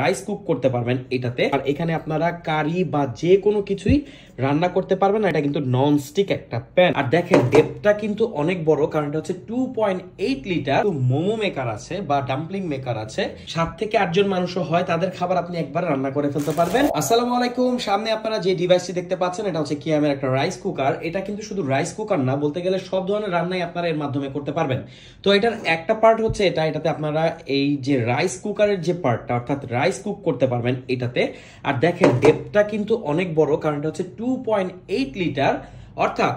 Rice cook করতে পারবেন এটাতে। আর এখানে আপনারা কারি বা যে কোনো কিছুই রান্না করতে পারবেন। এটা কিন্তু নন স্টিক একটা প্যান। আর দেখেন ডেপটা কিন্তু অনেক বড়, কারণ এটা হচ্ছে 2.8 লিটার। মোমো মেকার আছে বা ডাম্পলিং মেকার আছে, 7 থেকে 8 জন মানুষ হয় তাদের খাবার আপনি একবার রান্না করে ফেলতে পারবেন। আসসালামু আলাইকুম। সামনে আপনারা যে ডিভাইসটি দেখতে পাচ্ছেন এটা হচ্ছে কিয়ামের একটা রাইস কুকার। এটা কিন্তু শুধু রাইস কুকার না, বলতে গেলে সব ধরনের রান্নাই আপনারা এর মাধ্যমে করতে পারবেন। তো এটার একটা পার্ট হচ্ছে এটাতে আপনারা এই যে রাইস কুকারের যে পার্টটা, অর্থাৎ রাইস কুক করতে পারবেন এটাতে। আর দেখেন ডেপটা কিন্তু অনেক বড়, কারণ এটা হচ্ছে 2.8 লিটার। অর্থাৎ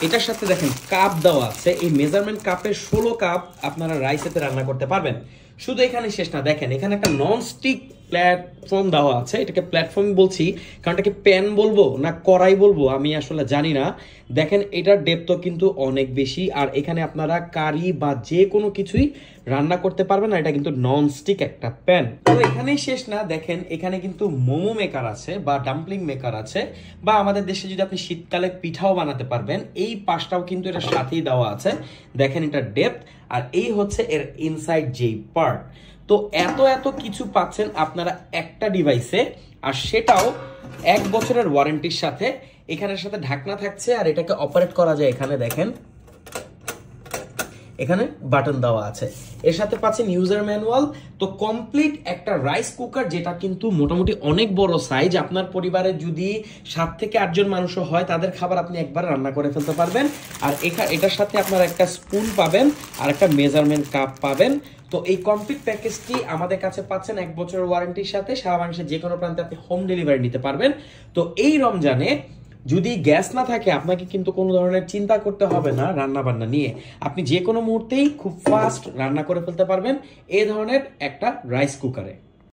এটার সাথে দেখেন কাপ দেওয়া আছে, এই মেজারমেন্ট কাপের 16 কাপ আপনারা রাইসেতে রান্না করতে পারবেন। শুধু এখানে শেষ না, দেখেন এখানে একটা নন স্টিক প্ল্যাটফর্ম দেওয়া আছে। এটাকে প্ল্যাটফর্ম বলছি কারণ এটাকে প্যান বলবো না কড়াই বলবো আমি আসলে জানি না। দেখেন এটার ডেপথ কিন্তু অনেক বেশি। আর এখানে আপনারা কারি বা যে কোনো কিছুই রান্না করতে পারবেন। আর এটা কিন্তু নন স্টিক একটা প্যান। তো এখানেই শেষ না, দেখেন এখানে কিন্তু মোমো মেকার আছে বা ডাম্পলিং মেকার আছে, বা আমাদের দেশে যদি আপনি শীতকালে পিঠাও বানাতে পারবেন, এই পাশটাও কিন্তু এটার সাথেই দেওয়া আছে। দেখেন এটার ডেপথ আর এই হচ্ছে এর ইনসাইড যেই পার্ট। তো এত এত কিছু পাচ্ছেন আপনারা একটা ডিভাইসে, আর সেটাও 1 বছরের ওয়ারেন্টির সাথে। এখানের সাথে ঢাকনা থাকছে আর এটাকে অপারেট করা যায়। এখানে দেখেন এখানে বাটন দেওয়া আছে, এর সাথে পাচ্ছেন ইউজার ম্যানুয়াল। তো কমপ্লিট একটা রাইস কুকার, যেটা কিন্তু মোটামুটি অনেক বড় সাইজ। আপনার পরিবারে যদি 7 থেকে 8 জন মানুষ হয় তাদের খাবার আপনি একবার রান্না করে ফেলতে পারবেন। আর এটার সাথে আপনারা একটা স্পুন পাবেন আর একটা মেজারমেন্ট কাপ পাবেন। তো এই কমপ্লিট প্যাকেজটি আমাদের কাছে পাচ্ছেন 1 বছরের ওয়ারেন্টির সাথে। সারা বাংলাদেশের যে কোনো প্রান্তে আপনি হোম ডেলিভারি নিতে পারবেন। তো এই রমজানে যদি গ্যাস না থাকে আপনাকে কিন্তু কোনো ধরনের চিন্তা করতে হবে না রান্না বান্না নিয়ে। আপনি যে কোনো মুহূর্তেই খুব ফাস্ট রান্না করে ফেলতে পারবেন এই ধরনের একটা রাইস কুকারে।